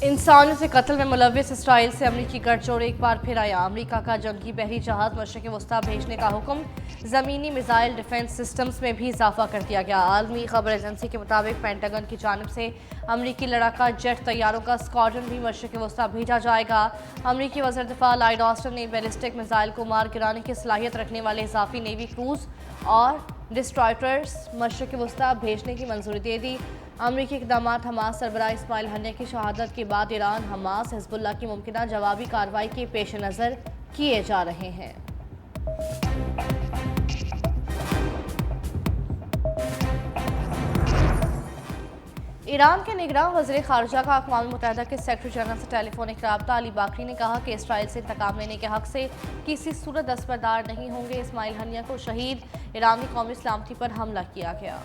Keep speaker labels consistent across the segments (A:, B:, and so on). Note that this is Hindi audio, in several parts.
A: इंसानों से कत्ल में मुलविस इसराइल से अमरीकी गठजोड़ एक बार फिर आया। अमरीका का जंगी बहरी जहाज मशरिक़ वस्ता भेजने का हुक्म। ज़मीनी मिसाइल डिफेंस सिस्टम्स में भी इजाफा कर दिया गया। आलमी खबर एजेंसी के मुताबिक पेंटागन की जानिब से अमरीकी लड़ाका जेट तैयारों का स्क्वाड्रन भी मशरिक़ वस्ता भेजा जाएगा। अमरीकी वज़ीर दिफा लॉयड ऑस्टिन ने बैलिस्टिक मिसाइल को मार गिराने की सलाहियत रखने वाले इजाफी नेवी क्रूज और डिस्ट्रॉयटर्स मशरिक़ वस्ता भेजने की मंजूरी दे दी। अमरीकी इक़दाम हमास सरबराह इस्माइल हनिया की शहादत के बाद ईरान हमास हिज़्बुल्लाह की मुमकिना जवाबी कार्रवाई के पेश नज़र किए जा रहे हैं। ईरान के निगरान वज़ीर ख़ारिजा का अक़वाम मुत्तहिदा के सेक्रेटरी जनरल से टेलीफोनिक रब्ता अली बाकरी ने कहा कि इसराइल से इंतकाम लेने के हक़ से किसी सूरत दस्तबरदार नहीं होंगे। इस्माइल हनिया को शहीद, ईरानी कौमी सलामती पर हमला किया गया।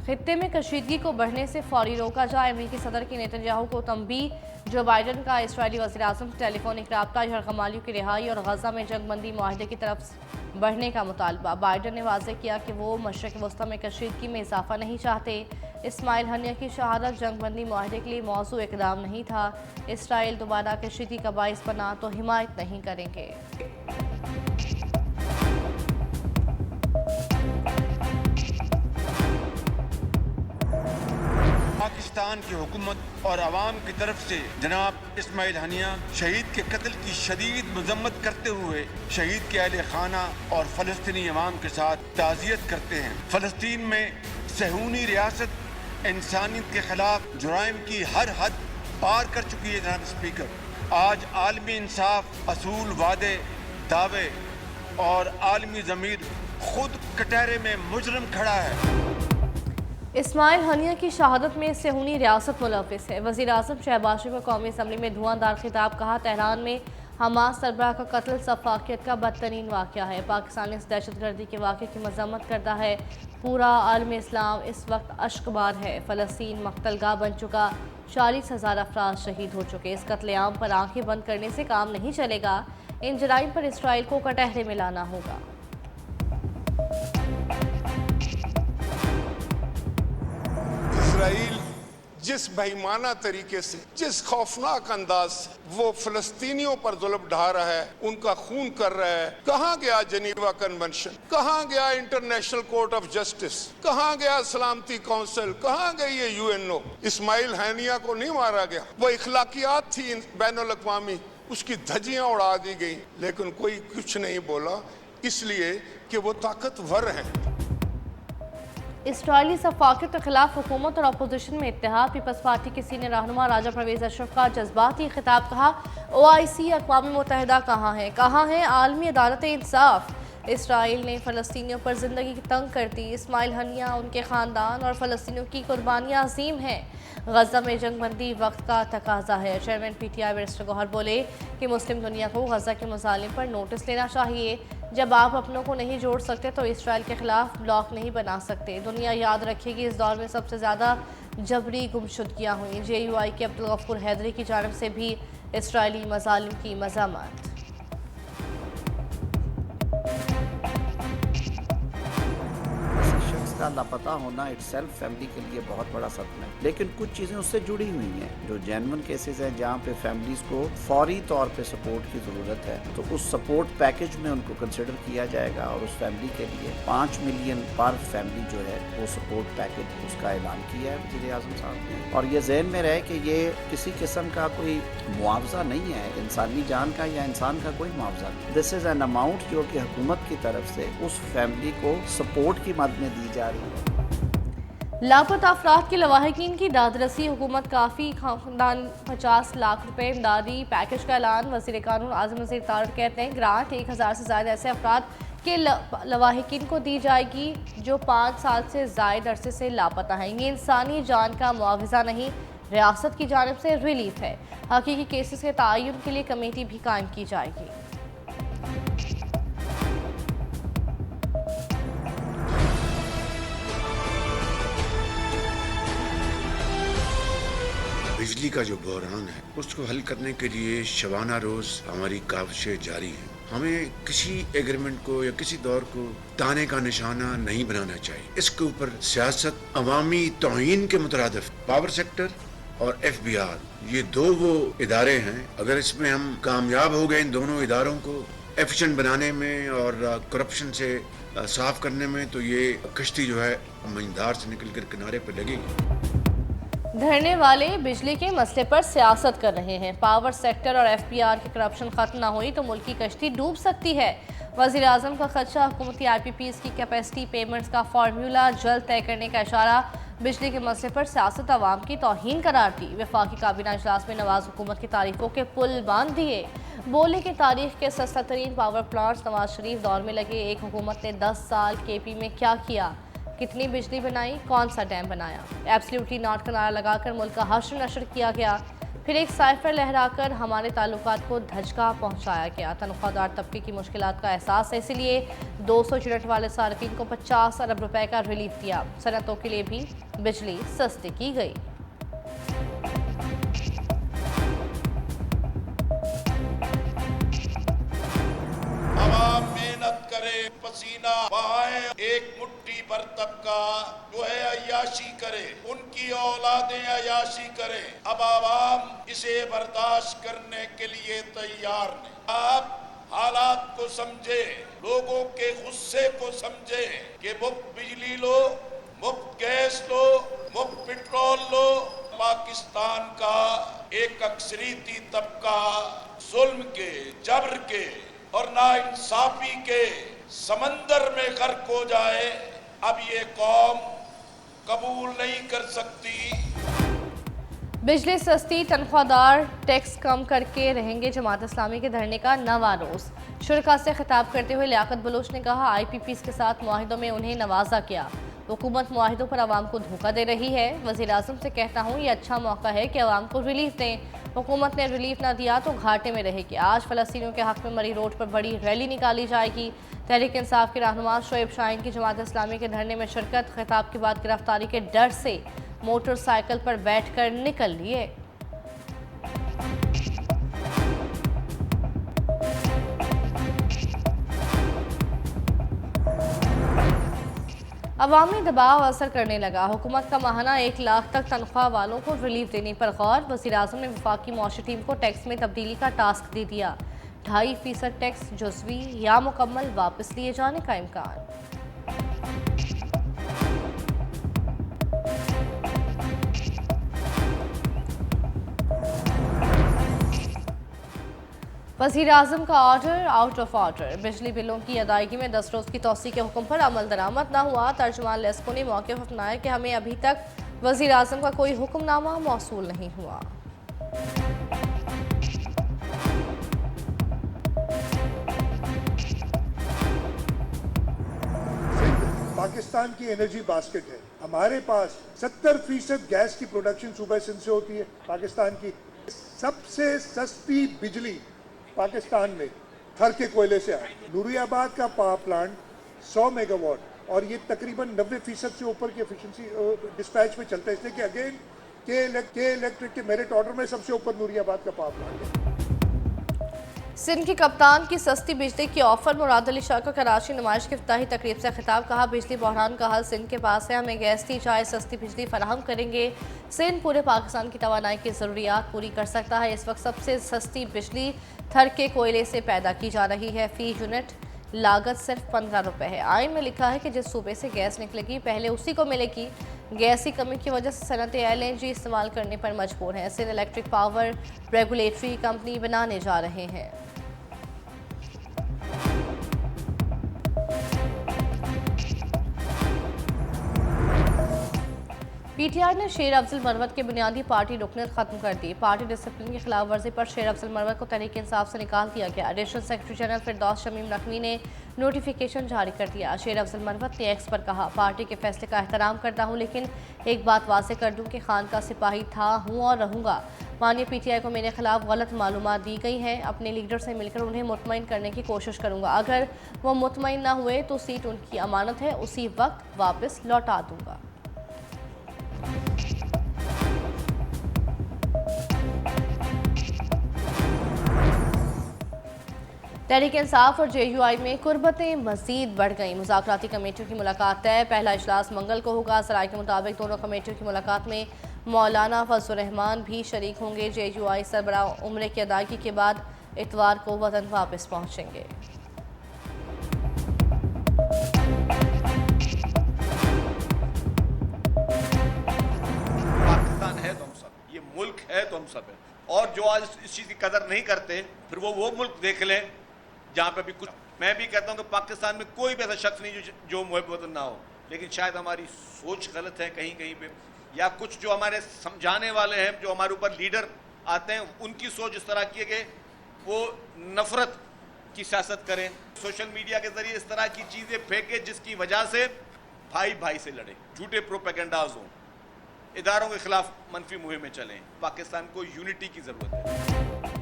A: खित्ते में कशीदगी को बढ़ने से फौरी रोका जाए। अमेरिकी सदर की नेतन्याहू को तंबीह। जो बाइडन का इसराइली वज़ीर आज़म से टेलीफोनिक रब्ता यरगमालियों की रिहाई और गजा में जंगबंदी मुआहदे की तरफ बढ़ने का मुतालबा। बाइडन ने वाज़ेह किया कि वो मशरिक़ वस्ता में कशीदगी में इजाफा नहीं चाहते। इस्माइल हनिया की शहादत जंगबंदी मुआहदे के लिए मौजू इक़दाम नहीं था। इसराइल दोबारा कशीदगी का बाइस बना तो हिमायत नहीं करेंगे।
B: पाकिस्तान की हुकूमत और आवाम की तरफ से जनाब इस्माइल हनिया शहीद के कत्ल की शदीद मजम्मत करते हुए शहीद के अहले खाना और फ़लस्तीनी अवाम के साथ ताज़ियत करते हैं। फ़लस्तीन में सहूनी रियासत इंसानियत के खिलाफ जुराइम की हर हद पार कर चुकी है। जनाब स्पीकर, आज आलमी इंसाफ, असूल, वादे, दावे और आलमी ज़मीर खुद कटहरे में मुजरम खड़ा है।
A: इस्माइल हनिया की शहादत में सहूनी रियासत मुलविस है। वज़ीर आज़म शहबाज शरीफ को कौमी असम्बली में धुआंधार खिताब। कहा, तेहरान में हमास सरबराह का कत्ल सफाकियत का बदतरीन वाक़या है। पाकिस्तान इस दहशतगर्दी के वाक़े की मज़म्मत करता है। पूरा आलम इस्लाम इस वक्त अश्कबार है। फ़लस्तीन मकतलगाह बन चुका, 40,000 अफराद शहीद हो चुके। इस कत्लेआम पर आंखें बंद करने से काम नहीं चलेगा। इन जराइम पर इसराइल को कटहरे में लाना होगा।
C: इसराइल जिस बेईमाना तरीके से, जिस खौफनाक अंदाज से वो फिलिस्तीनियों पर जुल्म ढा रहा है, उनका खून कर रहा है। कहाँ गया जेनीवा कन्वेंशन, कहाँ गया इंटरनेशनल कोर्ट ऑफ जस्टिस, कहाँ गया सलामती काउंसिल, कहाँ गई ये यूएनओ। इस्माइल हनिया को नहीं मारा गया, वो इखलाकियात थी बैनुल अक़वामी, उसकी धज्जियां उड़ा दी गई, लेकिन कोई कुछ नहीं बोला, इसलिए कि वो ताकतवर हैं।
A: इसराइली सफाकियत के खिलाफ हुकूमत और अपोजिशन में इत्तेहाद। पीपल्स पार्टी के सीनियर रहनुमा राजा परवेज अशरफ का जज्बाती खिताब। कहा, OIC अक़वाम मुत्तहिदा कहाँ है, कहाँ है आलमी अदालत इंसाफ। इसराइल ने फ़लस्तीनियों पर ज़िंदगी तंग कर दी। इस्माइल हनिया, उनके ख़ानदान और फ़लस्तीनियों की कुर्बानियाँ अजीम हैं। गजा में जंगबंदी वक्त का तकाजा है। चेयरमैन PTI बैरिस्टर गौहर बोले कि मुस्लिम दुनिया को गजा के मज़ालिम पर नोटिस लेना चाहिए। जब आप अपनों को नहीं जोड़ सकते तो इसराइल के खिलाफ ब्लॉक नहीं बना सकते। दुनिया याद रखेगी, इस दौर में सबसे ज़्यादा जबरी गुमशुदगियाँ हुई। JUI के अब्दुल गफूर हैदरी की जानिब से भी इसराइली मज़ालिम की मज़ामत।
D: का लापता होना इटसेल्फ फैमिली के लिए बहुत बड़ा सदमा है, लेकिन कुछ चीज़ें उससे जुड़ी हुई हैं जो जेन्युइन केसेस हैं जहाँ पे फैमिलीज़ को फौरी तौर पे सपोर्ट की ज़रूरत है, तो उस सपोर्ट पैकेज में उनको कंसिडर किया जाएगा और उस फैमिली के लिए 5 मिलियन पर फैमिली जो है वो सपोर्ट पैकेज उसका ऐलान किया है वज़ीर आज़म साहब ने। और ये जहन में रहे कि ये किसी किस्म का कोई मुआवजा नहीं है इंसानी जान का या इंसान का कोई मुआवजा नहीं। दिस इज़ एन अमाउंट जो कि हुकूमत की तरफ से उस फैमिली को सपोर्ट की मद में दी जा रही है।
A: लापता अफराद के लवाहिकीन की दादरसी। हुकूमत काफ़ी खानदान 50 लाख रुपए इमदादी पैकेज का ऐलान। वज़ीर कानून आज़म नज़ीर तारड़ कहते हैं, ग्रांट 1000 से ज़्यादा ऐसे अफराद के लवाहिकीन को दी जाएगी जो 5 साल से ज़ायद अरसे से लापता हैं। ये इंसानी जान का मुआवजा नहीं, रियासत की जानिब से रिलीफ है। हकीकी केसेस के तयन के लिए कमेटी भी कायम की जाएगी।
B: बिजली का जो बहरान है उसको हल करने के लिए शबाना रोज हमारी काविशें जारी हैं। हमें किसी एग्रीमेंट को या किसी दौर को ताने का निशाना नहीं बनाना चाहिए। इसके ऊपर सियासत अवामी तौहीन के मुतरादिफ पावर सेक्टर और FBR, ये दो वो इदारे हैं, अगर इसमें हम कामयाब हो गए इन दोनों इदारों को एफिशिएंट बनाने में और करप्शन से साफ करने में, तो ये कश्ती जो है मझधार से निकलकर किनारे पर लगेगी।
A: धरने वाले बिजली के मसले पर सियासत कर रहे हैं। पावर सेक्टर और FBR की करप्शन खत्म न हुई तो मुल्क की कश्ती डूब सकती है। वज़ीर आज़म का खदशा, हुकूमती IPPs की कैपेसिटी पेमेंट्स का फार्मूला जल्द तय करने का इशारा। बिजली के मसले पर सियासत अवाम की तौहीन करार दी। वफाकी काबीना इजलास में नवाज हुकूमत की तारीफों के पुल बांध दिए। बोले कि तारीख के सस्ता तरीन पावर प्लांट्स नवाज शरीफ दौर में लगे। एक हुकूमत ने 10 साल KP में क्या किया, कितनी बिजली बनाई, कौन सा डैम बनाया। एब्सोल्युटली नॉट का नारा लगाकर मुल्क का हश्र नशर किया गया। फिर एक साइफर लहराकर हमारे ताल्लुकात को धचका पहुंचाया गया। तनख्वाहदार तबके की मुश्किलात का एहसास है, इसलिए 200 यूनिट वाले सार्फिन को 50 अरब रुपए का रिलीफ दिया। सनतों के लिए भी बिजली सस्ती की गई।
C: आवाम मेहनत करे, पसीना बहाए, एक मुट्ठी भर तबका जो है अय्याशी करे, उनकी औलादें अय्याशी करे। अब आवाम इसे बर्दाश्त करने के लिए तैयार नहीं। आप हालात को समझे, लोगों के गुस्से को समझे कि मुफ्त बिजली लो, मुफ्त गैस लो, मुफ्त पेट्रोल लो। पाकिस्तान का एक अक्सरीती तबका जुल्म के, जबर के और नाइंसाफी के समंदर में गर्क हो जाए, अब ये कौम कबूल नहीं कर सकती।
A: बिजली सस्ती, तनख्वाहदार टैक्स कम करके रहेंगे जमात इस्लामी के धरने का नवा रोज। शुरका से खिताब करते हुए लियाकत बलोच ने कहा, IPPs के साथ मुआहिदों में उन्हें नवाजा किया। हुकूमत मुआहिदों पर आवाम को धोखा दे रही है। वज़ीर आज़म से कहता हूँ, ये अच्छा मौका है कि आवाम को रिलीफ दें। हुकूमत ने रिलीफ ना दिया तो घाटे में रहेगी। आज फ़लस्तीनियों के हक़ में मरी रोड पर बड़ी रैली निकाली जाएगी। तहरीक इंसाफ के रहनुमा शोएब शाहीन की जमात इस्लामी के धरने में शिरकत। खिताब के बाद गिरफ्तारी के डर से मोटरसाइकिल पर बैठकर निकल लिए। अवामी दबाव असर करने लगा। हुकूमत का माहाना 1 लाख तक तनख्वाह वालों को रिलीफ देने पर गौर। वज़ीर आज़म ने वफाकी मौशी टीम को टैक्स में तब्दीली का टास्क दे दिया। 2.5% टैक्स जुज़वी या मुकम्मल वापस लिए जाने का इम्कान। वज़ीर आज़म का ऑर्डर आउट ऑफ ऑर्डर। बिजली बिलों की अदायगी में 10 रोज़ की तौसी के हुक्म पर अमल दरामद न हुआ। तर्जुमान लेस्को ने मौक़िफ़ अपनाया कि हमें अभी तक वज़ीर आज़म का कोई हुक्मनामा मौसूल नहीं हुआ।
E: पाकिस्तान की एनर्जी बास्केट है। हमारे पास 70% गैस की प्रोडक्शन सूबा सिंध से होती है। पाकिस्तान की सबसे सस्ती बिजली पाकिस्तान में थर के कोयले से आए। नूरियाबाद का पावर प्लांट 100 मेगावाट और ये तकरीबन 90% से ऊपर की एफिशिएंसी डिस्पैच में चलता है, इसलिए कि अगेन के इलेक्ट्रिक के मेरिट ऑर्डर में सबसे ऊपर नूरियाबाद का पावर प्लांट है।
A: सिंध के कप्तान की सस्ती बिजली की ऑफर। मुराद अली शाह का कराची नुमाइश की इफ्ताही तकरीब से खिताब। कहा, बिजली बहरान का हल सिंध के पास है, हमें गैस दी जाए, सस्ती बिजली फराहम करेंगे। सिंध पूरे पाकिस्तान की तवानाई की ज़रूरियात पूरी कर सकता है। इस वक्त सबसे सस्ती बिजली थर के कोयले से पैदा की जा रही है। फी यूनिट लागत सिर्फ 15 रुपये है। आइन में लिखा है कि जिस सूबे से गैस निकलेगी पहले उसी को मिलेगी। गैस की कमी की वजह से सनतें LNG इस्तेमाल करने पर मजबूर हैं। Sindh electric power regulatory company बनाने जा रहे हैं। PTI ने शेर अफजल मरवत के बुनियादी पार्टी रुकनीत खत्म कर दी। पार्टी डिसिप्लिन की खिलाफ वर्जी पर शेर अफजल मरवत को तहरीक इंसाफ से निकाल दिया गया। एडिशनल सेक्रेटरी जनरल फिरदौस शमीम नकवी ने नोटिफिकेशन जारी कर दिया। शेर अफजल मरवत ने एक्स पर कहा, पार्टी के फैसले का एहतराम करता हूँ, लेकिन एक बात वाज़ेह कर दूँ कि खान का सिपाही था, हूँ और रहूँगा। मानिए PTI को मेरे खिलाफ गलत मालूमात दी गई हैं। अपने लीडर से मिलकर उन्हें मुतमईन करने की कोशिश करूँगा। अगर वो मुतमईन ना हुए तो सीट उनकी अमानत है, उसी वक्त वापस लौटा दूँगा। तहरीक इंसाफ और JUI में कुर्बतें मजीद बढ़ गईं। मुज़ाकराती कमेटियों की मुलाकात तय, पहला इजलास मंगल को होगा। सराय के मुताबिक दोनों कमेटियों की मुलाकात में मौलाना फजल रहमान भी शरीक होंगे। JUI सरबराह उम्रे की अदायगी के बाद इतवार को वतन वापस पहुंचेंगे।
F: पाकिस्तान है तो हम सब, ये मुल्क है तो हम सब है। और जो आज इस चीज़ की कदर नहीं करते, फिर वो मुल्क देख लें जहाँ पे भी कुछ। मैं भी कहता हूँ कि पाकिस्तान में कोई भी ऐसा शख्स नहीं जो मुहब्बत वतन ना हो, लेकिन शायद हमारी सोच गलत है कहीं कहीं पे, या कुछ जो हमारे समझाने वाले हैं, जो हमारे ऊपर लीडर आते हैं, उनकी सोच इस तरह की है कि वो नफरत की सियासत करें, सोशल मीडिया के जरिए इस तरह की चीज़ें फेंके जिसकी वजह से भाई भाई से लड़े, झूठे प्रोपेगेंडाज हों, इदारों के खिलाफ मनफी मुहिमें चलें। पाकिस्तान को यूनिटी की ज़रूरत है।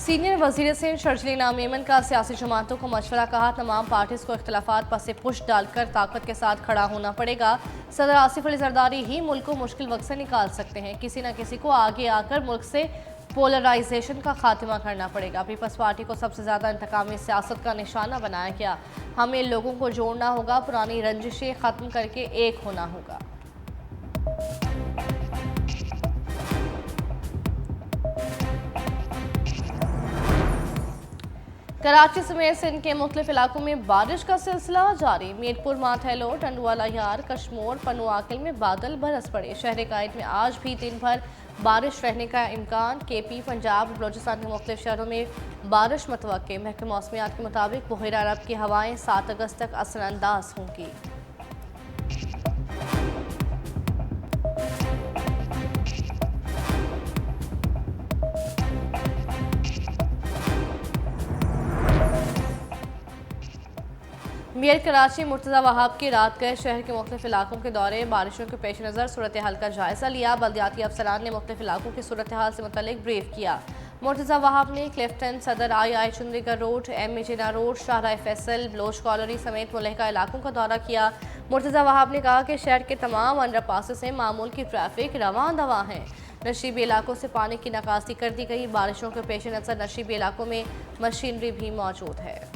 A: सीनियर वजीर सिंध शर्जील इनाम मेमन का सियासी जमातों को मशवरा, कहा तमाम पार्टीज को इख्तलाफात पर से पुश डालकर ताकत के साथ खड़ा होना पड़ेगा। सदर आसिफ अली जरदारी ही मुल्क को मुश्किल वक्त से निकाल सकते हैं। किसी न किसी को आगे आकर मुल्क से पोलराइजेशन का खात्मा करना पड़ेगा। पीपल्स पार्टी को सबसे ज़्यादा इंतकामी सियासत का निशाना बनाया गया। हमें लोगों को जोड़ना होगा, पुरानी रंजिशें ख़त्म करके एक होना होगा। कराची समेत सिंध के मुख्तलिफ इलाकों में बारिश का सिलसिला जारी। मीरपुर, माथैलो, टंडवाला यार, कश्मोर, पनुआकिल में बादल बरस पड़े। शहर कायद में आज भी दिन भर बारिश रहने का इम्कान। KP, पंजाब, बलोचिस्तान के मुख्तलिफ शहरों में बारिश मतवक्के। महकमे मौसमियात के मुताबिक बहिरा अरब की हवाएं 7 अगस्त तक असरअंदाज होंगी। मेयर कराची मुर्तज़ा वहाब की रात गए शहर के मुख्तलिफ इलाकों के दौरे, बारिशों के पेश नज़र सूरत हाल का जायज़ा लिया। बल्दियाती अफसरान ने मुख्तलिफ इलाकों की सूरत हाल से मुतल्लिक ब्रीफ किया। मुर्तज़ा वहाब ने क्लिफ्टन, सदर, II चुंदरीगढ़ रोड, MA जिना रोड, शाहराह फैसल, बलोच कॉलोनी समेत मुलहिका इलाकों का दौरा किया। मुर्तज़ा वहाब ने कहा कि शहर के तमाम अंडरपासेस से मामूल की ट्रैफिक रवां दवा है। नशीबी इलाकों से पानी की निकासी कर दी गई। बारिशों के पेश नज़र नशीबी इलाकों में मशीनरी भी मौजूद है।